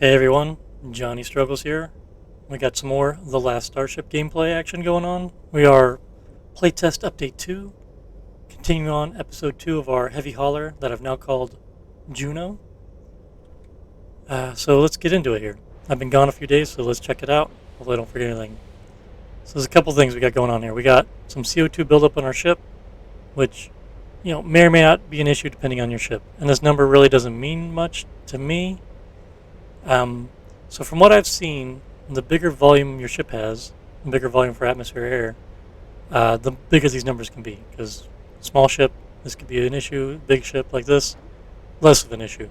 Hey everyone, Johnny Struggles here. We got some more The Last Starship gameplay action going on. We are playtest update 2, continuing on episode 2 of our heavy hauler that I've now called Juno. So let's get into it here. I've been gone a few days, so let's check it out. Hopefully I don't forget anything. So there's a couple things we got going on here. We got some CO2 buildup on our ship, which may or may not be an issue depending on your ship. And this number really doesn't mean much to me. So from what I've seen, the bigger volume your ship has, the bigger volume for atmosphere air, the bigger these numbers can be. Because small ship, this could be an issue. Big ship like this, less of an issue.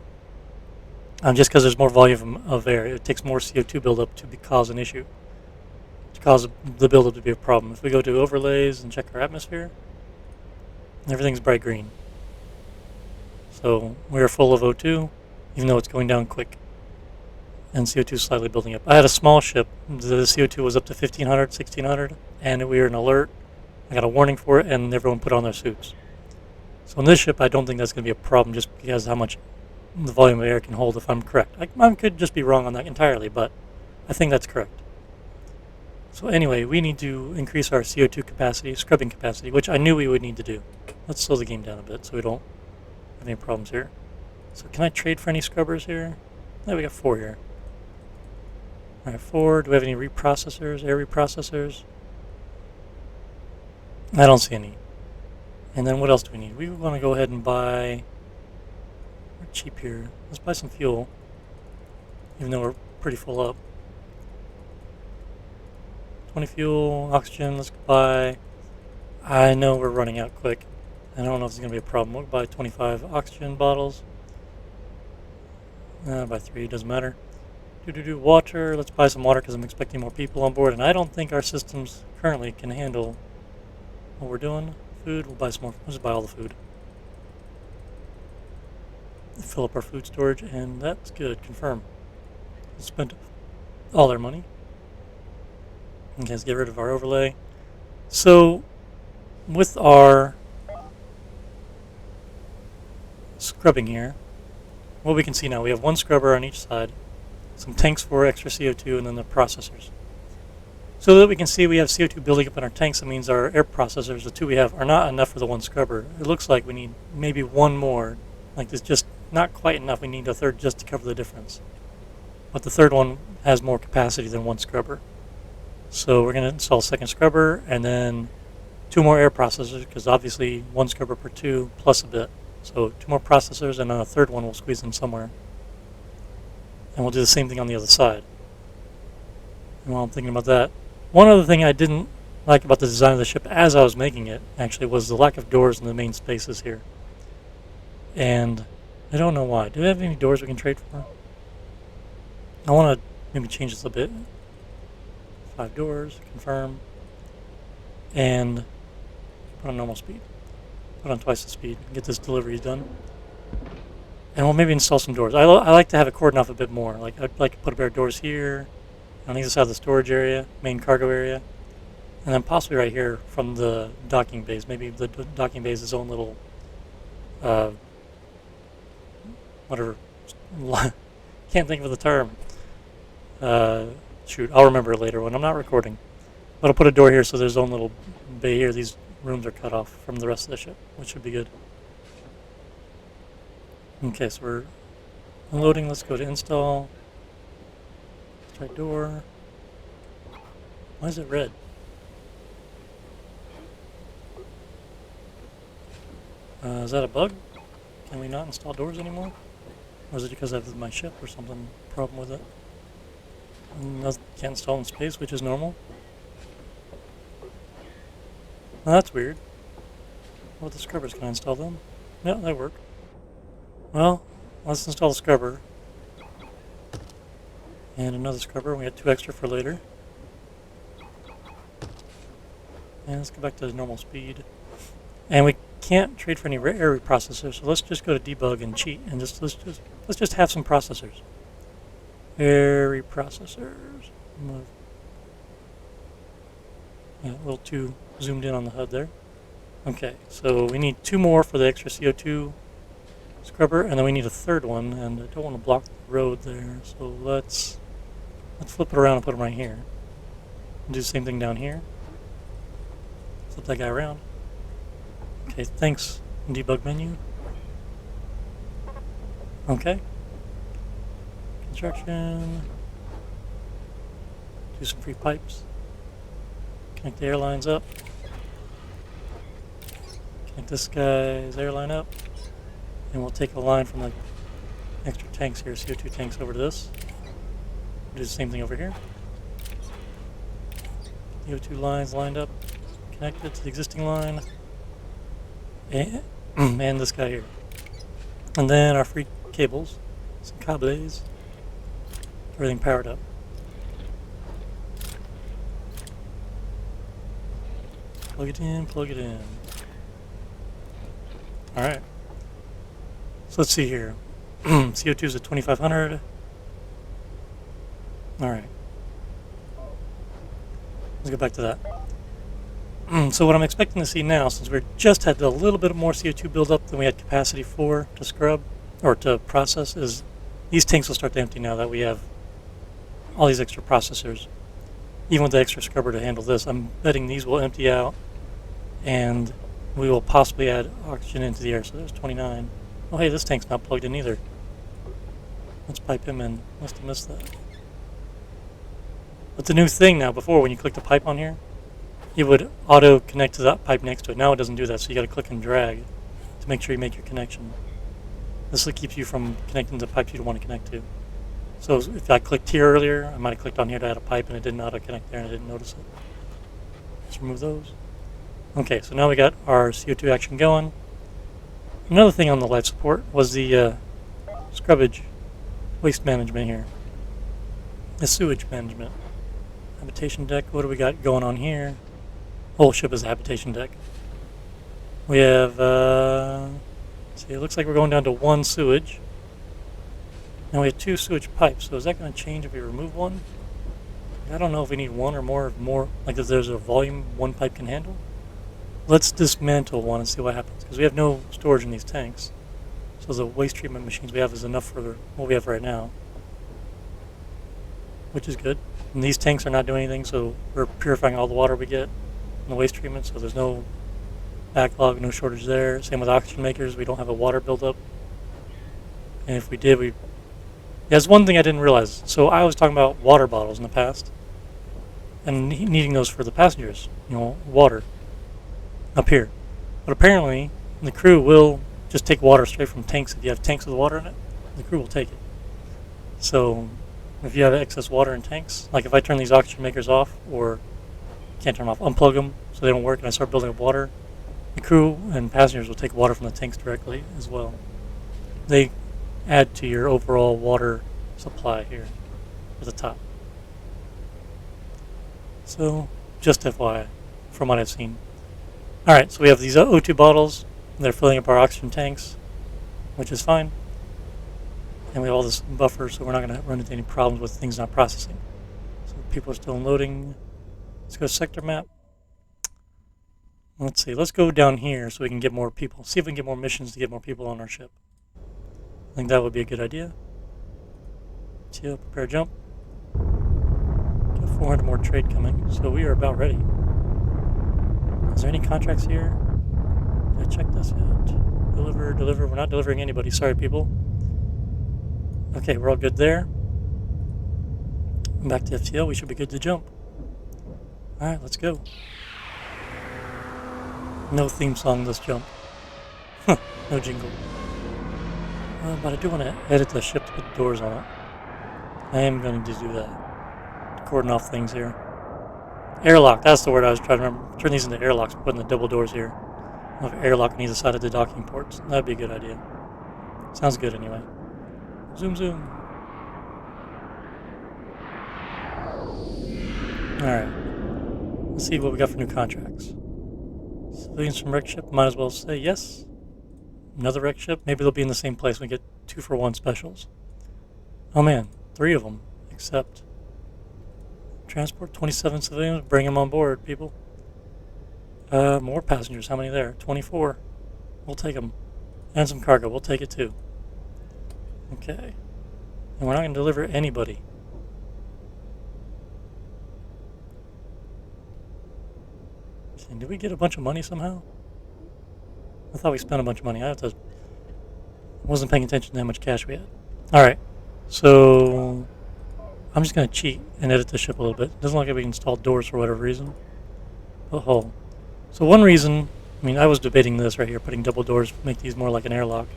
Just because there's more volume of air, it takes more CO2 buildup to cause an issue, to cause the buildup to be a problem. If we go to overlays and check our atmosphere, everything's bright green. So we are full of O2, even though it's going down quick. And CO2 is slightly building up. I had a small ship. The CO2 was up to 1500, 1600, and we were in alert. I got a warning for it, and everyone put on their suits. So in this ship, I don't think that's going to be a problem just because how much the volume of air can hold, if I'm correct. I could just be wrong on that entirely, but I think that's correct. So anyway, we need to increase our CO2 capacity, scrubbing capacity, which I knew we would need to do. Let's slow the game down a bit so we don't have any problems here. So can I trade for any scrubbers here? Yeah, we got 4 here. Alright, 4. Do we have any reprocessors, air reprocessors? I don't see any. And then what else do we need? We want to go ahead and buy... We're cheap here. Let's buy some fuel. Even though we're pretty full up. 20 fuel, oxygen, let's buy... I know we're running out quick. I don't know if it's going to be a problem. We'll buy 25 oxygen bottles. Buy 3, doesn't matter. Water. Let's buy some water because I'm expecting more people on board, and I don't think our systems currently can handle what we're doing. Food. We'll buy some more. Let's just buy all the food. Fill up our food storage, and that's good. Confirm. We spent all our money. Okay, let's get rid of our overlay. So, with our scrubbing here, what we can see now, we have 1 scrubber on each side. Some tanks for extra CO2, and then the processors. So that we can see we have CO2 building up in our tanks, that means our air processors, the 2 we have, are not enough for the 1 scrubber. It looks like we need maybe 1 more. Like it's just not quite enough. We need a 3rd just to cover the difference. But the 3rd one has more capacity than 1 scrubber. So we're going to install a 2nd scrubber, and then 2 more air processors, because obviously 1 scrubber per 2 plus a bit. So 2 more processors, and then a 3rd one we'll squeeze in somewhere. And we'll do the same thing on the other side. And while I'm thinking about that, one other thing I didn't like about the design of the ship as I was making it, actually, was the lack of doors in the main spaces here. And I don't know why. Do we have any doors we can trade for? I want to maybe change this a bit. 5 doors, confirm. And put on normal speed. Put on twice the speed. Get this delivery done. And we'll maybe install some doors. I like to have it cordoned off a bit more. Like I'd like to put a pair of doors here, on either side of the storage area, main cargo area, and then possibly right here from the docking bays. Maybe the docking bay is its own little, whatever. Can't think of the term. Shoot, I'll remember it later when I'm not recording. But I'll put a door here so there's its own little bay here. These rooms are cut off from the rest of the ship, which should be good. Okay, so we're unloading. Let's go to install. Let's try door. Why is it red? Is that a bug? Can we not install doors anymore? Or is it because I have my ship or something problem with it? Can't install in space, which is normal. Well, that's weird. What about the scrubbers? Can I install them? Yeah, they work. Well, let's install a scrubber. And another scrubber. We got 2 extra for later. And let's go back to normal speed. And we can't trade for any air reprocessors, so let's just go to debug and cheat and let's just have some processors. Air reprocessors. Yeah, a little too zoomed in on the HUD there. Okay, so we need 2 more for the extra CO2 scrubber, and then we need a third one, and I don't want to block the road there, so let's flip it around and put them right here. And do the same thing down here. Flip that guy around. Okay, thanks, debug menu. Okay. Construction. Do some free pipes. Connect the airlines up. Connect this guy's airline up. And we'll take a line from the extra tanks here, CO2 tanks, over to this. Do the same thing over here. CO2 lines lined up, connected to the existing line. And this guy here. And then our free cables, some cables, everything powered up. Plug it in, plug it in. Alright. So let's see here. CO2 is at 2500. Alright. Let's go back to that. So what I'm expecting to see now, since we just had a little bit more CO2 buildup than we had capacity for to scrub or to process, is these tanks will start to empty now that we have all these extra processors. Even with the extra scrubber to handle this, I'm betting these will empty out and we will possibly add oxygen into the air. So there's 29. Oh hey, this tank's not plugged in either. Let's pipe him in. Must have missed that. But the new thing now, before when you click the pipe on here, it would auto connect to that pipe next to it. Now it doesn't do that, so you got to click and drag to make sure you make your connection. This will keep you from connecting to the pipe you don't want to connect to. So if I clicked here earlier, I might have clicked on here to add a pipe and it didn't auto connect there and I didn't notice it. Let's remove those. Okay, so now we got our CO2 action going. Another thing on the life support was the scrubbage waste management here. The sewage management. Habitation deck, what do we got going on here? Whole ship is a habitation deck. We have, see, it looks like we're going down to one sewage. Now we have two sewage pipes, so is that going to change if we remove one? I don't know if we need one or more, like if there's a volume one pipe can handle. Let's dismantle one and see what happens, because we have no storage in these tanks. So the waste treatment machines we have is enough for what we have right now, which is good. And these tanks are not doing anything, so we're purifying all the water we get in the waste treatment, so there's no backlog, no shortage there. Same with oxygen makers, we don't have a water buildup. And if we did, there's one thing I didn't realize. So I was talking about water bottles in the past, and needing those for the passengers, water up here. But apparently, the crew will just take water straight from tanks. If you have tanks with water in it, the crew will take it. So if you have excess water in tanks, like if I turn these oxygen makers off, or can't turn them off, unplug them so they don't work, and I start building up water, the crew and passengers will take water from the tanks directly as well. They add to your overall water supply here at the top. So just FYI, from what I've seen. Alright, so we have these O2 bottles. They're filling up our oxygen tanks, which is fine. And we have all this buffer, so we're not going to run into any problems with things not processing. So people are still unloading. Let's go to sector map. Let's see, let's go down here so we can get more people. See if we can get more missions to get more people on our ship. I think that would be a good idea. TL, prepare jump. Got 400 more trade coming, so we are about ready. Is there any contracts here? Did I check this yet? Deliver. We're not delivering anybody. Sorry, people. Okay, we're all good there. Back to FTL. We should be good to jump. Alright, let's go. No theme song this jump. No jingle. But I do want to edit the ship to put doors on it. I am going to do that. Cordon off things here. Airlock, that's the word I was trying to remember. Turn these into airlocks, putting the double doors here. I'll have airlock on either side of the docking ports. That'd be a good idea. Sounds good anyway. Zoom, zoom. Alright. Let's see what we got for new contracts. Civilians from wreck ship, might as well say yes. Another wreck ship, maybe they'll be in the same place. We get 2-for-1 specials. Oh man, 3 of them. Except transport 27 civilians, bring them on board, people. More passengers, how many there? 24. We'll take them. And some cargo. We'll take it too. Okay. And we're not going to deliver anybody. Okay, did we get a bunch of money somehow? I thought we spent a bunch of money. I wasn't paying attention to how much cash we had. Alright. So I'm just going to cheat and edit the ship a little bit. It doesn't look like we installed doors for whatever reason. But hull. So one reason, I was debating this right here, putting double doors, make these more like an airlock,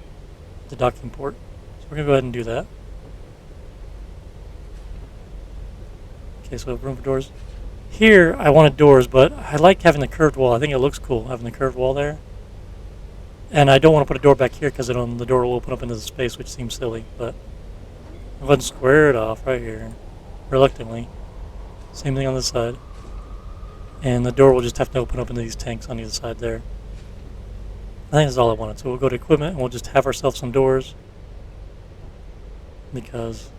the docking port. So we're going to go ahead and do that. Okay, so we have room for doors. Here, I wanted doors, but I like having the curved wall. I think it looks cool, having the curved wall there. And I don't want to put a door back here because the door will open up into the space, which seems silly. But I'll go ahead and square it off right here, reluctantly. Same thing on this side. And the door will just have to open up into these tanks on either side there. I think that's all I wanted. So we'll go to equipment and we'll just have ourselves some doors. Because,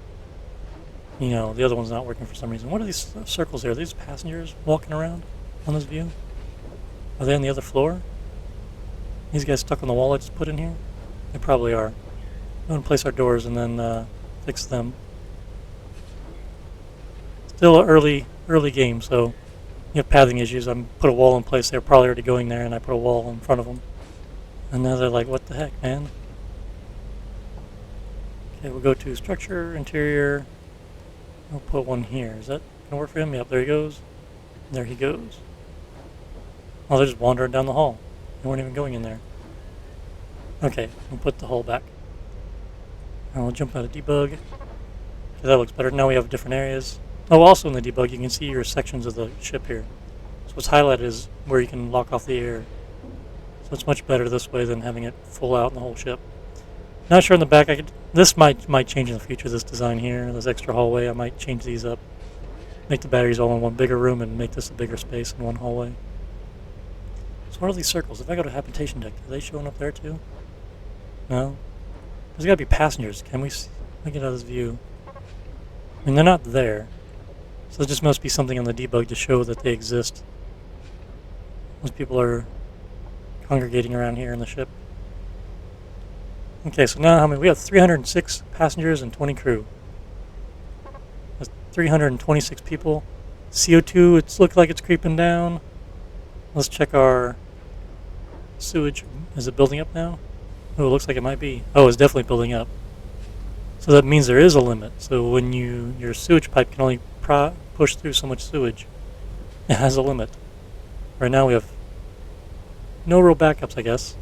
the other one's not working for some reason. What are these circles here? Are these passengers walking around on this view? Are they on the other floor? These guys stuck on the wall I just put in here? They probably are. We're going to place our doors and then fix them. Still an early game, so you have pathing issues. I put a wall in place. They're probably already going there, and I put a wall in front of them. And now they're like, what the heck, man? Okay, we'll go to structure, interior. I'll put one here. Is that going to work for him? Yep, there he goes. There he goes. Oh, they're just wandering down the hall. They weren't even going in there. Okay, we'll put the hull back. And we'll jump out of debug. Okay, that looks better. Now we have different areas. Oh, also in the debug, you can see your sections of the ship here. So what's highlighted is where you can lock off the air. So it's much better this way than having it full out in the whole ship. Not sure in the back. This might change in the future. This design here, this extra hallway, I might change these up. Make the batteries all in one bigger room and make this a bigger space in one hallway. So what are these circles? If I go to habitation deck, are they showing up there too? No. There's got to be passengers. Can we get out of this view? They're not there. So there just must be something on the debug to show that they exist. Most people are congregating around here in the ship. Okay, so now we have 306 passengers and 20 crew. That's 326 people. CO2, it's looked like it's creeping down. Let's check our sewage. Is it building up now? Oh, it looks like it might be. Oh, it's definitely building up. So that means there is a limit. So when your sewage pipe can only push through so much sewage, it has a limit. Right now we have no real backups, I guess.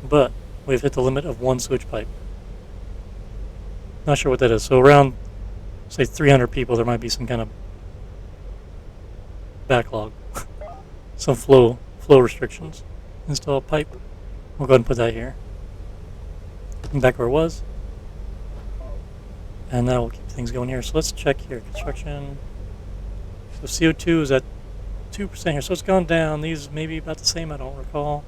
But we've hit the limit of one sewage pipe. Not sure what that is. So around, say, 300 people, there might be some kind of backlog. Some flow restrictions. Install a pipe. We'll go ahead and put that here. And back where it was. And that will keep things going here. So let's check here. Construction. So CO2 is at 2% here. So it's gone down. These may be about the same, I don't recall.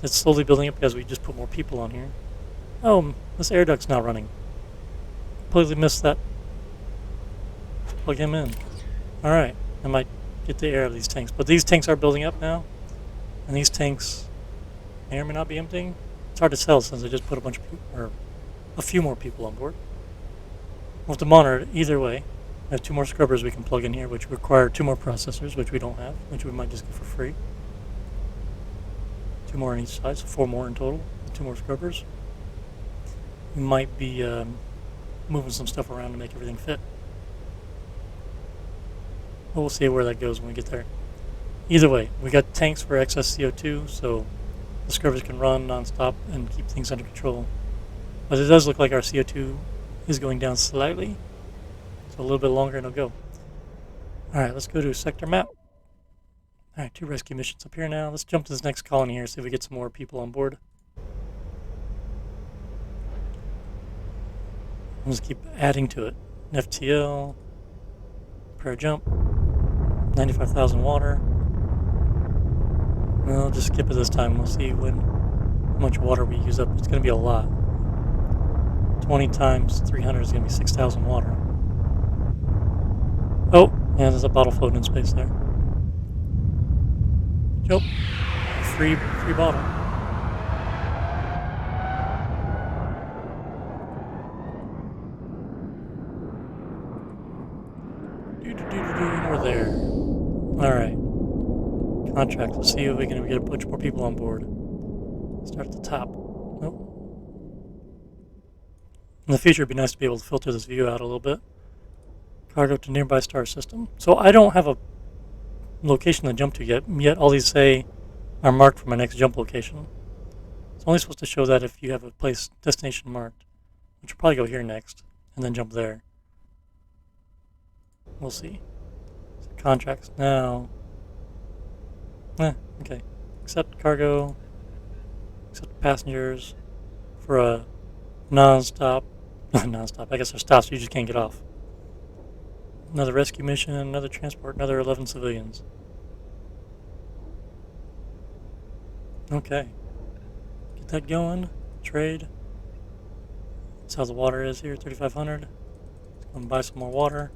It's slowly building up because we just put more people on here. Oh, this air duct's not running. Completely missed that. Plug him in. Alright. I might get the air out of these tanks. But these tanks are building up now. And these tanks may or may not be emptying. It's hard to tell since I just put a few more people on board. We'll have to monitor it either way. I have 2 more scrubbers we can plug in here, which require 2 more processors, which we don't have, which we might just get for free. 2 more on each side, so 4 more in total. 2 more scrubbers. We might be moving some stuff around to make everything fit. But we'll see where that goes when we get there. Either way, we got tanks for excess CO2, so the scrubbers can run non-stop and keep things under control. But it does look like our CO2 is going down slightly, so a little bit longer and it'll go. Alright, let's go to sector map. Alright, 2 rescue missions up here now. Let's jump to this next colony here, see if we get some more people on board. Let's keep adding to it. FTL, prayer jump, 95,000 water. We'll just skip it this time. We'll see how much water we use up. It's going to be a lot. 20 times 300 is going to be 6,000 water. Oh, yeah, there's a bottle floating in space there. Nope. Free bottle. And we're there. Alright. Contracts. Let's see if we can get a bunch more people on board. Start at the top. Nope. In the future, it'd be nice to be able to filter this view out a little bit. Cargo to nearby star system. So I don't have a location to jump to yet all these say are marked for my next jump location. It's only supposed to show that if you have a destination marked, which will probably go here next, and then jump there. We'll see. So contracts now. Okay. Accept cargo, accept passengers for a non-stop. I guess there's stops, so you just can't get off. Another rescue mission, another transport, another 11 civilians. Okay. Get that going. Trade. That's how the water is here, 3,500. Let's go and buy some more water.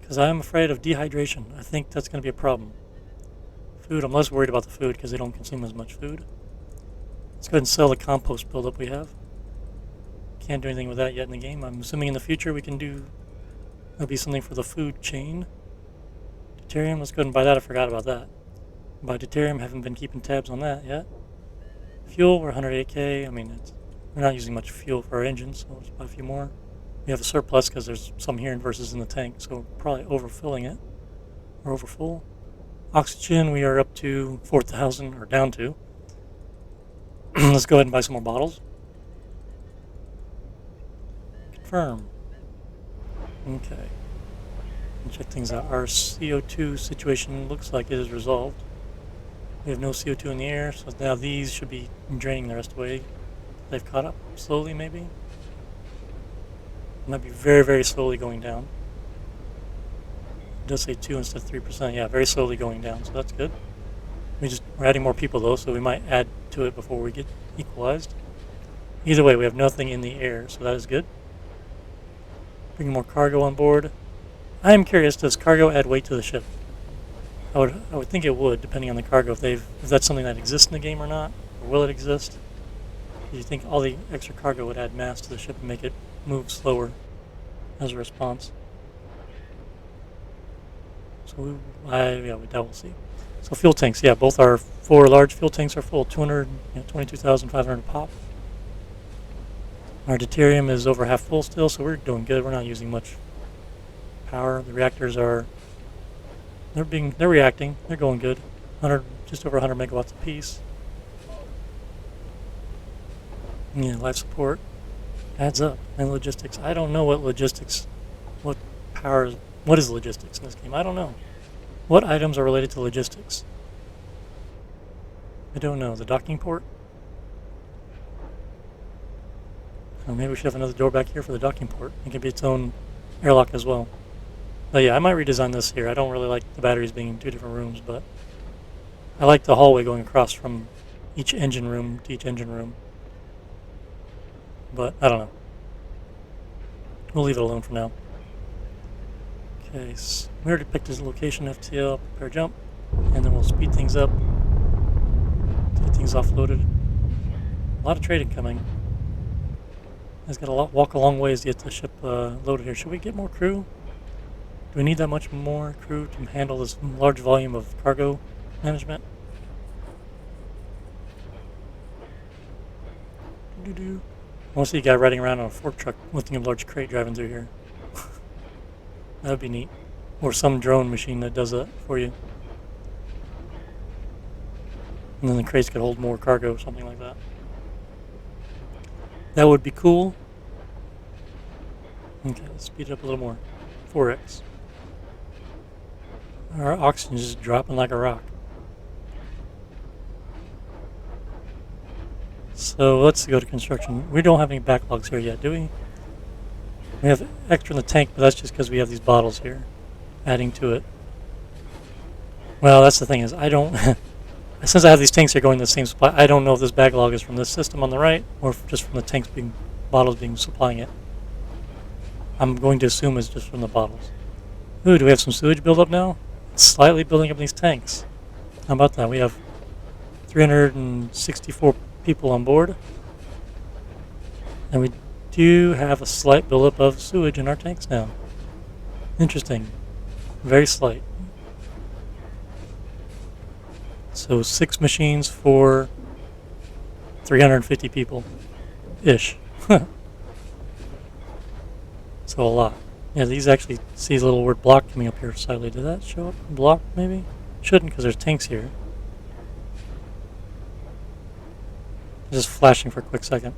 Because I'm afraid of dehydration. I think that's going to be a problem. Food, I'm less worried about the food because they don't consume as much food. Let's go ahead and sell the compost buildup we have. Can't do anything with that yet in the game. I'm assuming in the future we can do... There'll be something for the food chain. Deuterium, let's go ahead and buy that. I forgot about that. Buy deuterium, haven't been keeping tabs on that yet. Fuel, we're 108k. I mean, we're not using much fuel for our engines, so let's buy a few more. We have a surplus because there's some here versus in the tank, so we're probably overfilling it. We're over full. Oxygen, we are up to 4,000, or down to. Let's go ahead and buy some more bottles. Confirm. Okay. Check things out. Our CO2 situation looks like it is resolved. We have no CO2 in the air, so now these should be draining the rest away. They've caught up slowly, maybe. It might be very, very slowly going down. It does say 2 instead of 3%. Yeah, very slowly going down, so that's good. We're adding more people though, so we might add to it before we get equalized. Either way, we have nothing in the air, so that is good. Bringing more cargo on board. I am curious, does cargo add weight to the ship? I would think it would, depending on the cargo, if that's something that exists in the game or not, or will it exist? Do you think all the extra cargo would add mass to the ship and make it move slower as a response? So that we'll see. So fuel tanks, yeah, both our 4 large fuel tanks are full, 22,500 pop. Our deuterium is over half full still, so we're doing good. We're not using much power. The reactors they're reacting. They're going good. Just over 100 megawatts apiece. Yeah, life support adds up. And logistics. I don't know what is logistics in this game. I don't know. What items are related to logistics? I don't know. The docking port? Or maybe we should have another door back here for the docking port. It could be its own airlock as well. But yeah, I might redesign this here. I don't really like the batteries being in 2 different rooms, but I like the hallway going across from each engine room to each engine room. But I don't know. We'll leave it alone for now. Okay, so we already picked his location, FTL, prepare jump, and then we'll speed things up to get things offloaded. A lot of trading coming. He's got to walk a long ways to get the ship loaded here. Should we get more crew? Do we need that much more crew to handle this large volume of cargo management? I want to see a guy riding around on a fork truck lifting a large crate driving through here. That would be neat. Or some drone machine that does that for you. And then the crates could hold more cargo, something like that. That would be cool. Okay, let's speed it up a little more. 4x. Our oxygen is just dropping like a rock. So let's go to construction. We don't have any backlogs here yet, do we? We have extra in the tank, but that's just because we have these bottles here, adding to it. Well, that's the thing is, I don't... Since I have these tanks here going to the same supply, I don't know if this backlog is from this system on the right, or if just from the tanks bottles being supplying it. I'm going to assume it's just from the bottles. Ooh, do we have some sewage buildup now? It's slightly building up in these tanks. How about that? We have 364 people on board. And we do have a slight buildup of sewage in our tanks now. Interesting. Very slight. So 6 machines for 350 people. Ish. So a lot. Yeah, these actually see the little word block coming up here slightly. Did that show up? Block, maybe? Shouldn't, because there's tanks here. Just flashing for a quick second.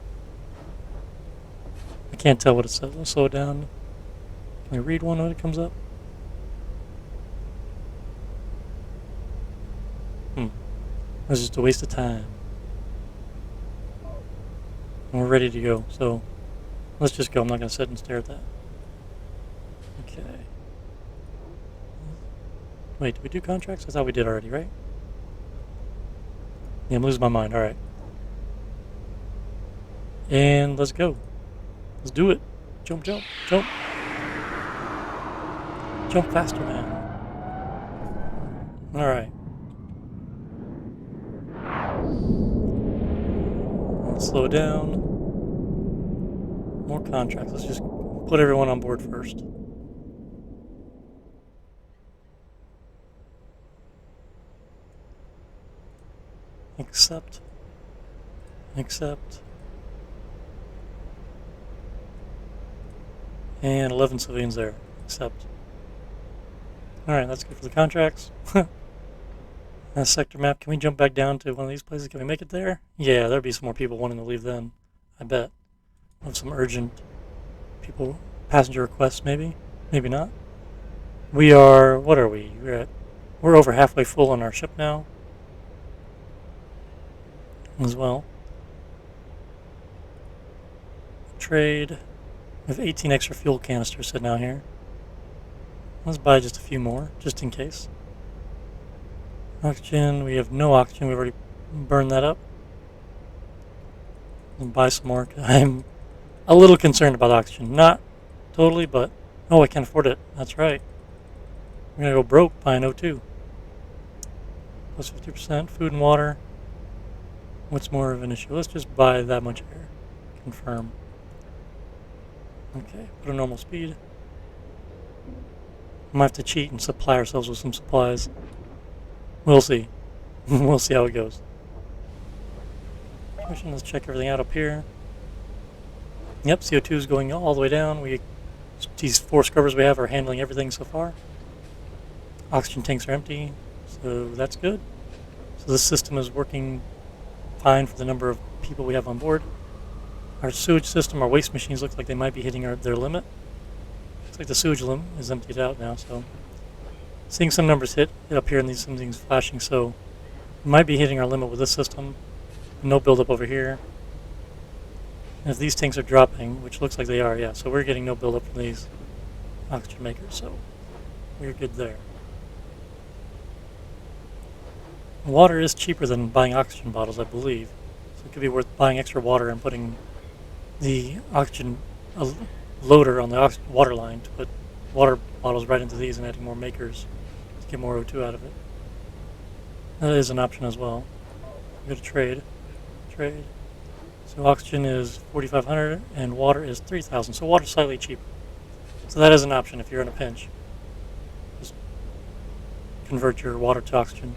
I can't tell what it says. I'll slow it down. Can we read one when it comes up? It was just a waste of time. And we're ready to go, so let's just go. I'm not going to sit and stare at that. Okay. Wait, did we do contracts? I thought we did already, right? Yeah, I'm losing my mind. Alright. And let's go. Let's do it. Jump, jump, jump. Jump faster, man. Alright. Let's slow down. More contracts. Let's just put everyone on board first. Accept. Accept. And 11 civilians there. Accept. Alright, that's good for the contracts. That sector map. Can we jump back down to one of these places? Can we make it there? Yeah, there'd be some more people wanting to leave then. I bet. We'll have some urgent people. Passenger requests, maybe? Maybe not. We are... What are we? We're over halfway full on our ship now. As well. Trade. We have 18 extra fuel canisters sitting out here. Let's buy just a few more, just in case. Oxygen, we have no oxygen, we've already burned that up. We'll buy some more. I'm a little concerned about oxygen. Not totally, but... Oh, I can't afford it. That's right. We're going to go broke buying O2. Plus 50%, food and water. What's more of an issue? Let's just buy that much air. Confirm. Okay, put a normal speed. We might have to cheat and supply ourselves with some supplies. We'll see. We'll see how it goes. Let's check everything out up here. Yep, CO2 is going all the way down. These 4 scrubbers we have are handling everything so far. Oxygen tanks are empty, so that's good. So this system is working fine for the number of people we have on board. Our sewage system, our waste machines look like they might be hitting their limit. Looks like the sewage limit is emptied out now, so seeing some numbers hit up here and some things flashing, so we might be hitting our limit with this system. No buildup over here. And if these tanks are dropping, which looks like they are, yeah, so we're getting no buildup from these oxygen makers, so we're good there. Water is cheaper than buying oxygen bottles, I believe. So it could be worth buying extra water and putting the oxygen loader on the water line to put water bottles right into these and adding more makers to get more O2 out of it. That is an option as well. Go to trade. Trade. So oxygen is 4,500 and water is 3,000. So water's slightly cheaper. So that is an option if you're in a pinch. Just convert your water to oxygen.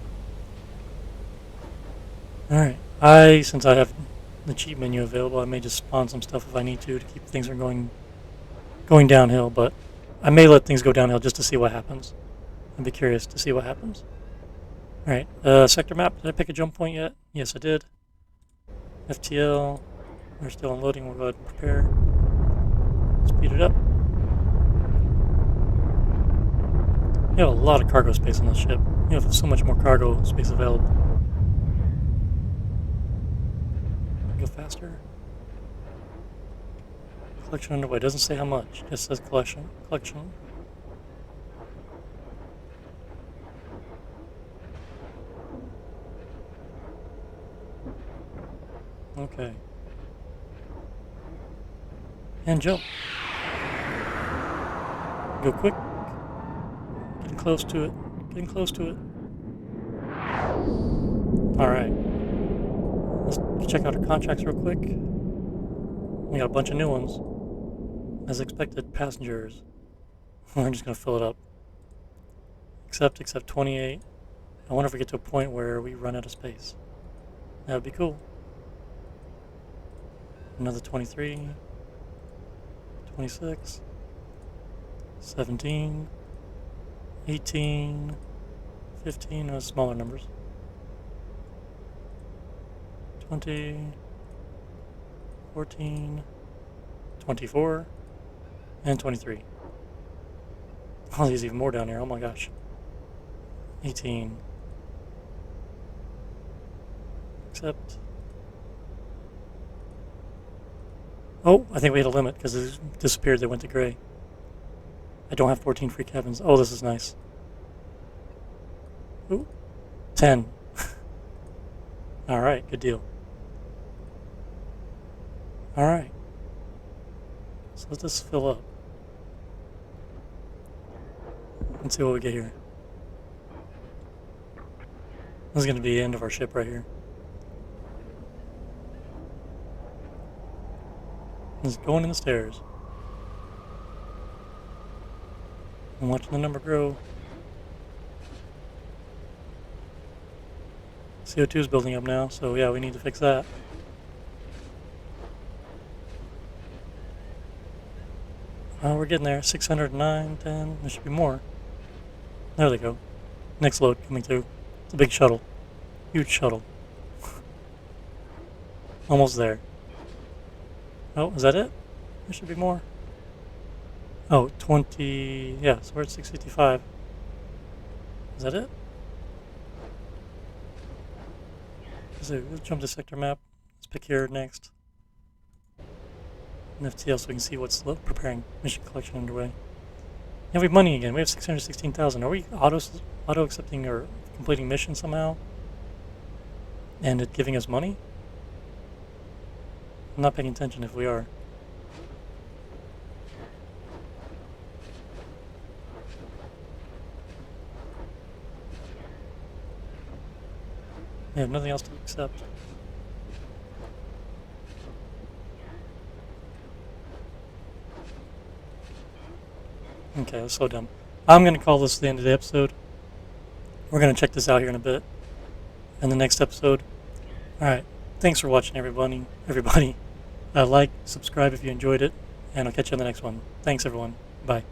Alright. Since I have the cheap menu available, I may just spawn some stuff if I need to keep things from going downhill, but I may let things go downhill just to see what happens. I'd be curious to see what happens. Alright, sector map. Did I pick a jump point yet? Yes, I did. FTL. We're still unloading. We'll go ahead and prepare. Speed it up. You have a lot of cargo space on this ship. You have so much more cargo space available. Go faster. Collection underway. Doesn't say how much. Just says collection. Collection. Okay. And jump. Go quick. Getting close to it. Getting close to it. Alright. Let's check out our contracts real quick. We got a bunch of new ones. As expected, passengers. We're just going to fill it up. Accept 28. I wonder if we get to a point where we run out of space. That would be cool. Another 23. 26. 17. 18. 15. Those smaller numbers. 20. 14. 24. And 23. Oh, there's even more down here. Oh my gosh. 18. Accept. Oh, I think we hit a limit because it disappeared. They went to gray. I don't have 14 free cabins. Oh, this is nice. Ooh. 10. Alright, good deal. Alright. So let this fill up. Let's see what we get here. This is going to be the end of our ship right here. Just going in the stairs. I'm watching the number grow. CO2 is building up now, so yeah, we need to fix that. We're getting there. 609, 10. There should be more. There they go. Next load coming through. It's a big shuttle. Huge shuttle. Almost there. Oh, is that it? There should be more. Oh, 20. Yeah, so we're at 655. Is that it? So let's jump to sector map. Let's pick here next. And FTL so we can see what's preparing. Mission collection underway. Yeah, we have money again. We have 616,000. Are we auto accepting or completing mission somehow? And it giving us money? I'm not paying attention if we are. We have nothing else to accept. Okay, that's so dumb. I'm going to call this the end of the episode. We're going to check this out here in a bit. In the next episode. Alright, thanks for watching everybody. Like, subscribe if you enjoyed it, and I'll catch you on the next one. Thanks everyone. Bye.